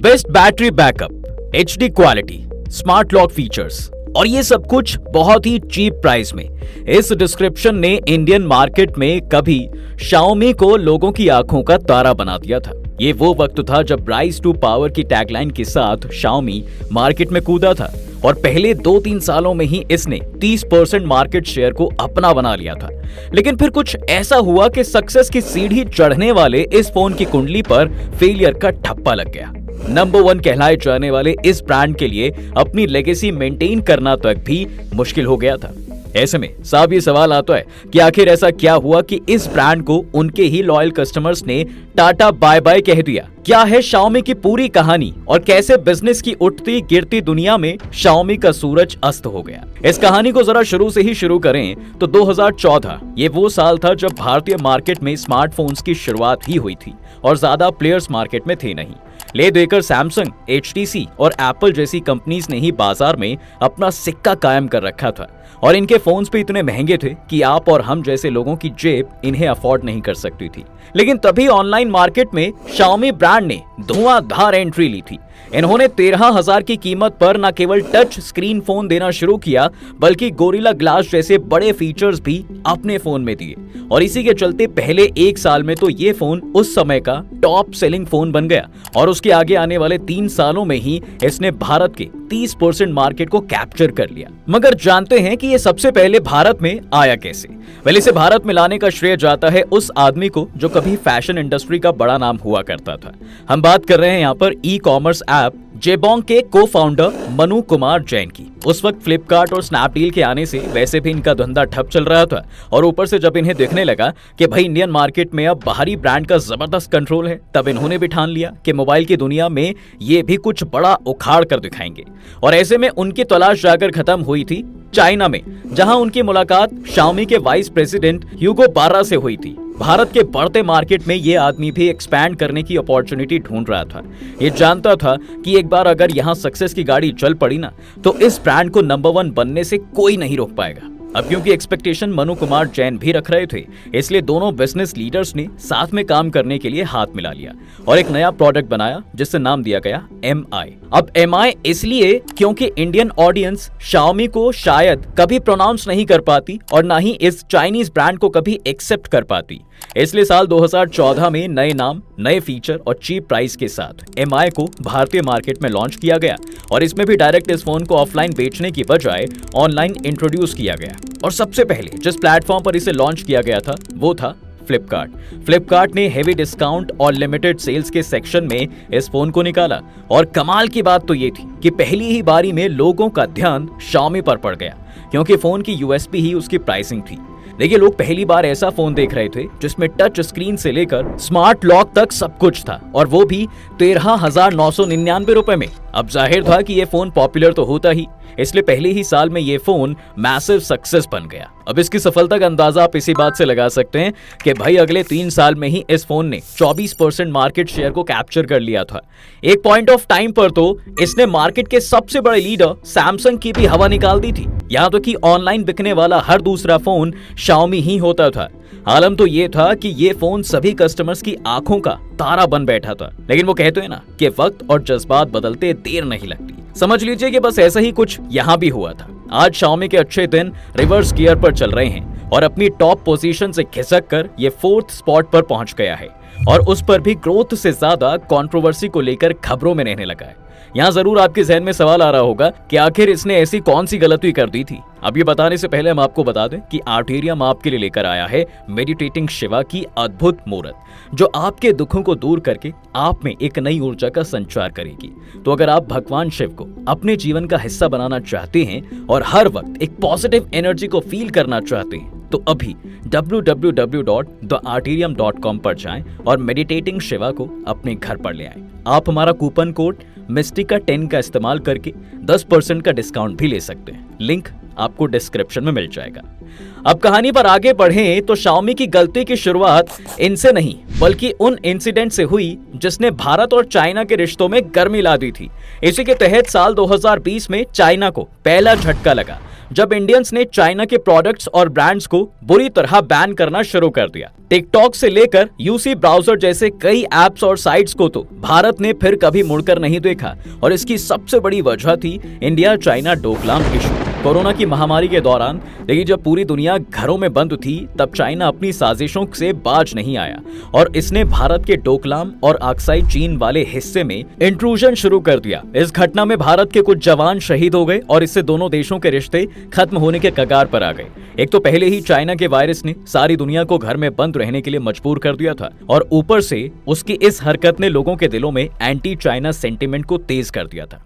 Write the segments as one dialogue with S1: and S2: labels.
S1: Best battery backup, HD quality, smart lock features और ये सब कुछ बहुत ही चीप प्राइस में। इस डिस्क्रिप्शन ने इंडियन मार्केट में कभी Xiaomi को लोगों की आंखों का तारा बना दिया था। ये वो वक्त था जब राइज टू पावर की टैगलाइन के साथ Xiaomi मार्केट में कूदा था और पहले 2-3 सालों में ही इसने 30% मार्केट शेयर को अपना बना लिया था। लेकिन फिर कुछ ऐसा हुआ कि सक्सेस की सीढ़ी चढ़ने वाले इस फोन की कुंडली पर फेलियर का ठप्पा लग गया। नंबर 1 कहलाए जाने वाले इस ब्रांड के लिए अपनी लेगेसी मेंटेन करना तक भी मुश्किल हो गया था। ऐसे में साफ ये सवाल आता है कि आखिर ऐसा क्या हुआ कि इस ब्रांड को उनके ही लॉयल कस्टमर्स ने टाटा बाय बाय कह दिया। क्या है Xiaomi की पूरी कहानी और कैसे बिजनेस की उठती गिरती दुनिया में Xiaomi का सूरज अस्त हो गया। इस कहानी को जरा शुरू से ही शुरू करें तो 2014 ये वो साल था जब भारतीय मार्केट में स्मार्टफोन्स की शुरुआत ही हुई थी और ज्यादा प्लेयर्स मार्केट में थे नहीं। ले देकर सैमसंग, HTC और एप्पल जैसी कंपनीज ने ही बाजार में अपना सिक्का कायम कर रखा था और इनके फोन्स भी इतने महंगे थे कि आप और हम जैसे लोगों की जेब इन्हें अफोर्ड नहीं कर सकती थी। लेकिन तभी ऑनलाइन मार्केट में Xiaomi ब्रांड ने धुआंधार एंट्री ली थी। इन्होंने 13,000 की कीमत पर न केवल टच स्क्रीन फोन देना शुरू किया बल्कि गोरिल्ला ग्लास जैसे बड़े फीचर्स भी अपने फोन में दिए और इसी के चलते पहले 1 साल में तो ये फोन उस समय का टॉप सेलिंग फोन बन गया और उसके आगे आने वाले 3 सालों में ही इसने भारत के 30% मार्केट को कैप्चर कर लिया। मगर जानते हैं कि ये सबसे पहले भारत में आया कैसे? पहले इसे भारत में लाने का श्रेय जाता है उस आदमी को जो कभी फैशन इंडस्ट्री का बड़ा नाम हुआ करता था। हम बात कर रहे हैं यहाँ पर ई-कॉमर्स ऐप जेबोंग के को फाउंडर मनु कुमार जैन की। उस वक्त फ्लिपकार्ट और स्नैपडील के आने से वैसे भी इनका धंधा ठप चल रहा था और ऊपर से जब इन्हें दिखने लगा कि भाई इंडियन मार्केट में अब बाहरी ब्रांड का जबरदस्त कंट्रोल है, तब इन्होंने भी ठान लिया कि मोबाइल की दुनिया में ये भी कुछ बड़ा उखाड़ कर दिखाएंगे। और ऐसे में उनकी तलाश जाकर खत्म हुई थी चाइना में, जहां उनकी मुलाकात Xiaomi के वाइस प्रेसिडेंट ह्यूगो बार्रा से हुई थी। भारत के बढ़ते मार्केट में ये आदमी भी एक्सपैंड करने की अपॉर्चुनिटी ढूंढ रहा था। ये जानता था कि एक बार अगर यहाँ सक्सेस की गाड़ी चल पड़ी ना तो इस ब्रांड को नंबर 1 बनने से कोई नहीं रोक पाएगा। अब क्योंकि एक्सपेक्टेशन मनु कुमार जैन भी रख रहे थे, इसलिए दोनों बिजनेस लीडर्स ने साथ में काम करने के लिए हाथ मिला लिया और एक नया प्रोडक्ट बनाया जिससे नाम दिया गया MI। अब MI इसलिए क्योंकि इंडियन ऑडियंस Xiaomi को शायद कभी प्रोनाउंस नहीं कर पाती और ना ही इस चाइनीज ब्रांड को कभी एक्सेप्ट कर पाती। इसलिए साल 2014 में नए नाम, नए फीचर और चीप प्राइस के साथ MI को भारतीय मार्केट में लॉन्च किया गया और इसमें भी डायरेक्ट इस फोन को ऑफलाइन बेचने की बजाय ऑनलाइन इंट्रोड्यूस किया गया। और सबसे पहले जिस प्लेटफॉर्म पर इसे लॉन्च किया गया था वो था फ्लिपकार्ट ने हेवी डिस्काउंट और लिमिटेड सेल्स के सेक्शन में इस फोन को निकाला और कमाल की बात तो ये थी कि पहली ही बारी में लोगों का ध्यान Xiaomi पर पड़ गया क्योंकि फोन की USP ही उसकी प्राइसिंग थी। देखिए, लोग पहली बार ऐसा फोन देख रहे थे जिसमें टच स्क्रीन से लेकर स्मार्ट लॉक तक सब कुछ था और वो भी 13,999 रुपए में। अब जाहिर था कि ये फोन पॉपुलर तो होता ही, इसलिए पहले ही साल में ये फोन मैसिव सक्सेस बन गया। अब इसकी सफलता का अंदाजा आप इसी बात से लगा सकते हैं कि भाई अगले 3 साल में ही इस फोन ने 24% मार्केट शेयर को कैप्चर कर लिया था। एक पॉइंट ऑफ टाइम पर तो इसने मार्केट के सबसे बड़े लीडर सैमसंग की भी हवा निकाल दी थी। यहाँ तो कि ऑनलाइन बिकने वाला हर दूसरा फोन Xiaomi ही होता था। आलम तो ये था कि ये फोन सभी कस्टमर्स की आंखों का तारा बन बैठा था। लेकिन वो कहते हैं ना कि वक्त और जज्बात बदलते देर नहीं लगती। समझ लीजिए कि बस ऐसा ही कुछ यहाँ भी हुआ था। आज Xiaomi के अच्छे दिन रिवर्स गियर पर चल रहे हैं और अपनी टॉप पोजीशन से खिसक कर ये 4th स्पॉट पर पहुंच गया है और उस पर भी ग्रोथ से ज्यादा कंट्रोवर्सी को लेकर खबरों में रहने लगा है। यहाँ जरूर आपके जहन में सवाल आ रहा होगा कि आखिर इसने ऐसी कौन सी गलती कर दी थी। अब ये बताने से पहले हम आपको बता दें कि आर्टेरियम आपके लिए लेकर आया है मेडिटेटिंग शिवा की अद्भुत मूर्त, जो आपके दुखों को दूर करके आप में एक नई ऊर्जा का संचार करेगी। तो अगर आप भगवान शिव को अपने जीवन का हिस्सा बनाना चाहते हैं और हर वक्त एक पॉजिटिव एनर्जी को फील करना चाहते हैं तो अभी www.thearterium.com पर जाएं और मेडिटेटिंग शिवा को अपने घर पर ले आएं। आप हमारा कूपन कोड मिस्टिका 10 का इस्तेमाल करके 10% का डिस्काउंट भी ले सकते हैं। लिंक आपको डिस्क्रिप्शन में मिल जाएगा। अब कहानी पर आगे बढ़ें तो Xiaomi की गलती की शुरुआत इनसे नहीं बल्कि उन इंसिडेंट से हुई जिसने भारत और चाइना के रिश्तों में गर्मी ला दी थी। इसी के तहत साल 2020 में चाइना को पहला झटका लगा जब इंडियंस ने चाइना के प्रोडक्ट्स और ब्रांड्स को बुरी तरह बैन करना शुरू कर दिया। टिकटॉक से लेकर यूसी ब्राउजर जैसे कई एप्स और साइट्स को तो भारत ने फिर कभी मुड़कर नहीं देखा और इसकी सबसे बड़ी वजह थी India China Doklam issue. Corona की महामारी के दौरान लेकिन जब पूरी दुनिया घरों में बंद थी तब चाइना अपनी साजिशों से बाज नहीं आया और इसने भारत के डोकलाम और अक्साई चीन वाले हिस्से में इंट्रूजन शुरू कर दिया। इस घटना में भारत के कुछ जवान शहीद हो गए और इससे दोनों देशों के रिश्ते खत्म होने के कगार पर आ गए। एक तो पहले ही चाइना के वायरस ने सारी दुनिया को घर में बंद रहने के लिए मजबूर कर दिया था और ऊपर से उसकी इस हरकत ने लोगों के दिलों में एंटी चाइना सेंटीमेंट को तेज कर दिया था।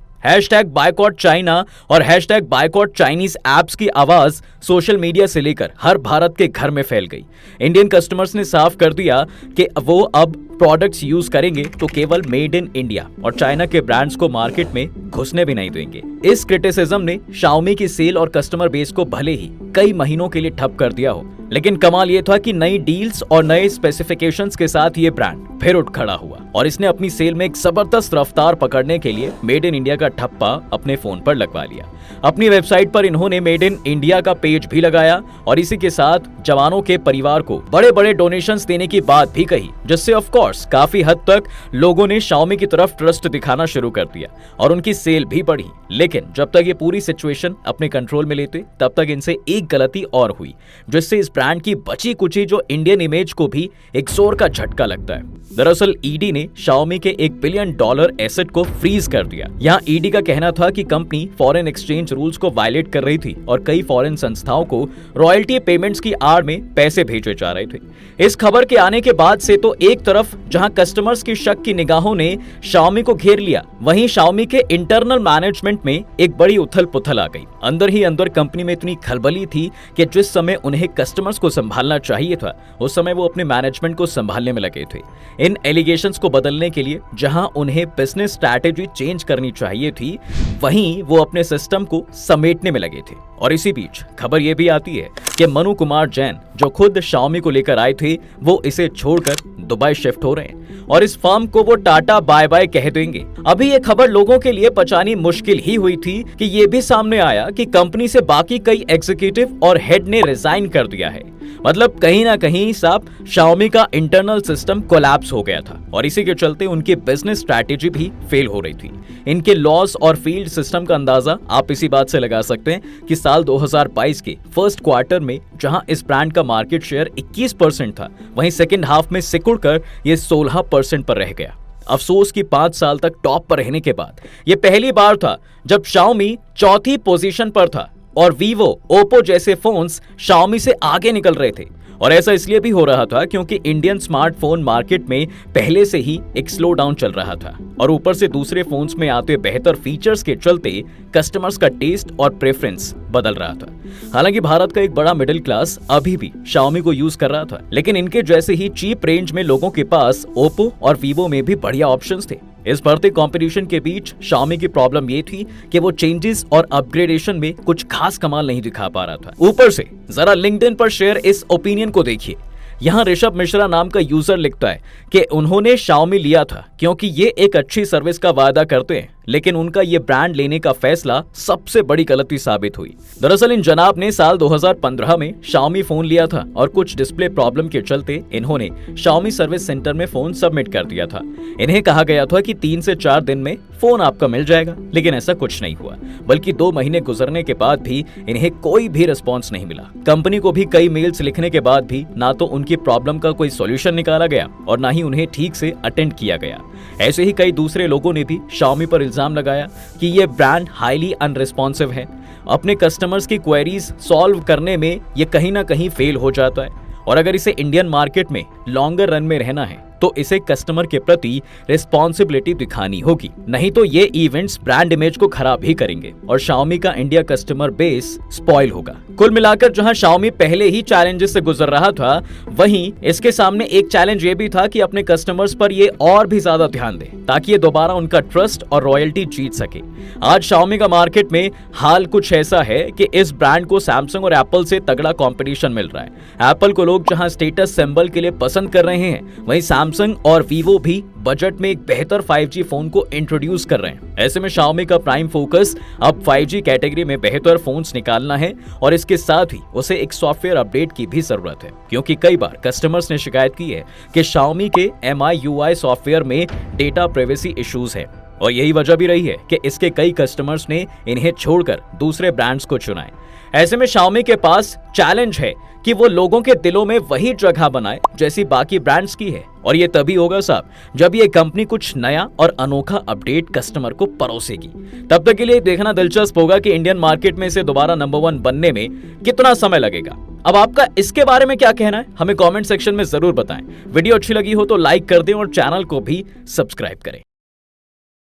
S1: #बायकॉट चाइना और #बायकॉट चाइनीज ऐप्स की आवाज सोशल मीडिया से लेकर हर भारत के घर में फैल गई। इंडियन कस्टमर्स ने साफ कर दिया कि वो अब प्रोडक्ट्स यूज करेंगे तो केवल मेड इन इंडिया और चाइना के ब्रांड्स को मार्केट में घुसने भी नहीं देंगे। इस क्रिटिसिज्म ने Xiaomi की सेल और कस्टमर बेस को भले ही कई महीनों के लिए ठप कर दिया हो, लेकिन कमाल ये था कि नई डील्स और नए स्पेसिफिकेशंस के साथ ये ब्रांड फिर उठ खड़ा हुआ और इसने अपनी सेल में एक जबरदस्त रफ्तार पकड़ने के लिए मेड इन इंडिया का ठप्पा अपने फोन पर लगवा लिया। अपनी वेबसाइट पर इन्होंने मेड इन इंडिया का पेज भी लगाया और इसी के साथ जवानों के परिवार को बड़े बड़े डोनेशंस देने की बात भी कही, जिससे ऑफ कोर्स काफी हद तक लोगों ने Xiaomi की तरफ ट्रस्ट दिखाना शुरू कर दिया और उनकी सेल भी बढ़ी। लेकिन जब तक ये पूरी सिचुएशन अपने कंट्रोल में लेते तब तक इनसे एक गलती और हुई, जिससे इस ब्रांड की बची कुची जो इंडियन इमेज को भी एक जोर का झटका लगता है। दरअसल ईडी ने Xiaomi के $1 बिलियन एसेट को फ्रीज कर दिया। यहाँ ईडी का कहना था कि कंपनी फॉरेन एक्सचेंज रूल्स को वायलेट कर रही थी और कई फॉरेन संस्थाओं को रॉयल्टी पेमेंट्स की आड़ में पैसे भेजे जा रहे थे। इस खबर के आने के बाद से तो एक तरफ जहां कस्टमर्स की शक की निगाहों ने Xiaomi को घेर लिया, वहीं Xiaomi के इंटरनल मैनेजमेंट में एक बड़ी उथल पुथल आ गई। अंदर ही अंदर कंपनी में इतनी खलबली थी कि जिस समय उन्हें कस्टमर्स को संभालना चाहिए था उस समय वो अपने मैनेजमेंट को संभालने में लगे थे। इन एलिगेशंस को बदलने के लिए जहां उन्हें बिजनेस स्ट्रैटेजी चेंज करनी चाहिए थी, वहीं वो अपने सिस्टम को समेटने में लगे थे। और इसी बीच खबर ये भी आती है कि मनु कुमार जैन जो खुद Xiaomi को लेकर आए थे वो इसे छोड़कर दुबई शिफ्ट हो रहे हैं और इस फर्म को वो टाटा बाय बाय कह देंगे। अभी ये खबर लोगों के लिए पचानी मुश्किल ही हुई थी कि ये भी सामने आया कि कंपनी से बाकी कई एग्जीक्यूटिव और हेड ने रिजाइन कर दिया है। मतलब कहीं ना कहीं साहब Xiaomi का इंटरनल सिस्टम कोलैप्स हो गया था और इसी के चलते उनकी बिजनेस स्ट्रैटेजी भी फेल हो रही थी। इनके लॉस और फील्ड सिस्टम का अंदाजा आप इसी बात से लगा सकते हैं कि साल 2022 के फर्स्ट क्वार्टर में जहां इस ब्रांड का मार्केट शेयर 21% था, वहीं सेकेंड हाफ में सिकुड़कर ये 16% पर रह गया। अफसोस कि 5 साल तक टॉप पर रहने के बाद ये पहली बार था जब Xiaomi चौथी पोजीशन पर था और Vivo, Oppo जैसे फोन्स Xiaomi से आगे निकल रहे थे। और ऐसा इसलिए भी हो रहा था क्योंकि इंडियन स्मार्टफोन मार्केट में पहले से ही एक स्लो डाउन चल रहा था और ऊपर से दूसरे फोन्स में आते बेहतर फीचर्स के चलते कस्टमर्स का टेस्ट और प्रेफरेंस बदल रहा था। हालांकि भारत का एक बड़ा मिडिल क्लास अभी भी Xiaomi को यूज कर रहा था, लेकिन इनके जैसे ही चीप रेंज में लोगों के पास Oppo और Vivo में भी बढ़िया ऑप्शंस थे। इस बढ़ते कंपटीशन के बीच Xiaomi की प्रॉब्लम ये थी कि वो चेंजेस और अपग्रेडेशन में कुछ खास कमाल नहीं दिखा पा रहा था। ऊपर से जरा लिंक्डइन पर शेयर इस ओपिनियन को देखिए। यहाँ ऋषभ मिश्रा नाम का यूजर लिखता है कि उन्होंने Xiaomi लिया था क्योंकि ये एक अच्छी सर्विस का वादा करते हैं, लेकिन उनका ये ब्रांड लेने का फैसला सबसे बड़ी गलती साबित हुई। दरअसल इन जनाब ने साल 2015 में Xiaomi फोन लिया था और कुछ डिस्प्ले प्रॉब्लम के चलते इन्होंने Xiaomi सर्विस सेंटर में फोन सबमिट कर दिया था। इन्हें कहा गया था कि 3 से 4 दिन में फोन आपका मिल जाएगा, लेकिन ऐसा कुछ नहीं हुआ, बल्कि 2 महीने गुजरने के बाद भी इन्हें कोई भी रिस्पॉन्स नहीं मिला। कंपनी को भी कई मेल्स लिखने के बाद भी ना तो उनकी प्रॉब्लम का कोई सॉल्यूशन निकाला गया और ना ही उन्हें ठीक से अटेंड किया गया। ऐसे ही कई दूसरे लोगों ने भी Xiaomi पर इल्जाम लगाया कि ये ब्रांड हाईली अनरिस्पॉन्सिव है, अपने कस्टमर्स की क्वेरीज सॉल्व करने में ये कहीं ना कहीं फेल हो जाता है और अगर इसे इंडियन मार्केट में लॉन्गर रन में रहना है तो इसे कस्टमर के प्रति रिस्पॉन्सिबिलिटी दिखानी होगी, नहीं तो ये इवेंट्स ब्रांड इमेज को खराब ही करेंगे और Xiaomi का इंडिया कस्टमर बेस स्पॉइल होगा। कुल मिलाकर जहां Xiaomi पहले ही चैलेंजेस से गुजर रहा था, वहीं इसके सामने एक चैलेंज ये भी था कि अपने कस्टमर्स पर ये और भी ज्यादा ध्यान दे ताकि ये दोबारा उनका ट्रस्ट और रॉयल्टी जीत सके। आज Xiaomi का मार्केट में हाल कुछ ऐसा है कि इस ब्रांड को सैमसंग और एप्पल से तगड़ा कॉम्पिटिशन मिल रहा है। एप्पल को लोग जहां स्टेटस सिंबल के लिए पसंद कर रहे हैं, वहीं सैमसंग और वीवो भी बजट में एक बेहतर 5G फोन को इंट्रोड्यूस कर रहे हैं। ऐसे में Xiaomi का प्राइम फोकस अब 5G कैटेगरी में बेहतर फोन्स निकालना है और इसके साथ ही उसे एक सॉफ्टवेयर अपडेट की भी जरूरत है, क्योंकि कई बार कस्टमर्स ने शिकायत की है कि Xiaomi के MIUI सॉफ्टवेयर में डेटा प्राइवेसी इश्यूज है और यही वजह भी रही है कि इसके कई कस्टमर्स ने इन्हें छोड़कर दूसरे ब्रांड्स को चुना है। ऐसे में Xiaomi के पास चैलेंज है कि वो लोगों के दिलों में वही जगह बनाए जैसी बाकी ब्रांड्स की है, और ये तभी होगा साहब जब ये कंपनी कुछ नया और अनोखा अपडेट कस्टमर को परोसेगी। तब तक के लिए देखना दिलचस्प होगा कि इंडियन मार्केट में इसे दोबारा नंबर 1 बनने में कितना समय लगेगा। अब आपका इसके बारे में क्या कहना है, हमें कमेंट सेक्शन में जरूर बताएं। वीडियो अच्छी लगी हो तो लाइक कर दें और चैनल को भी सब्सक्राइब करें।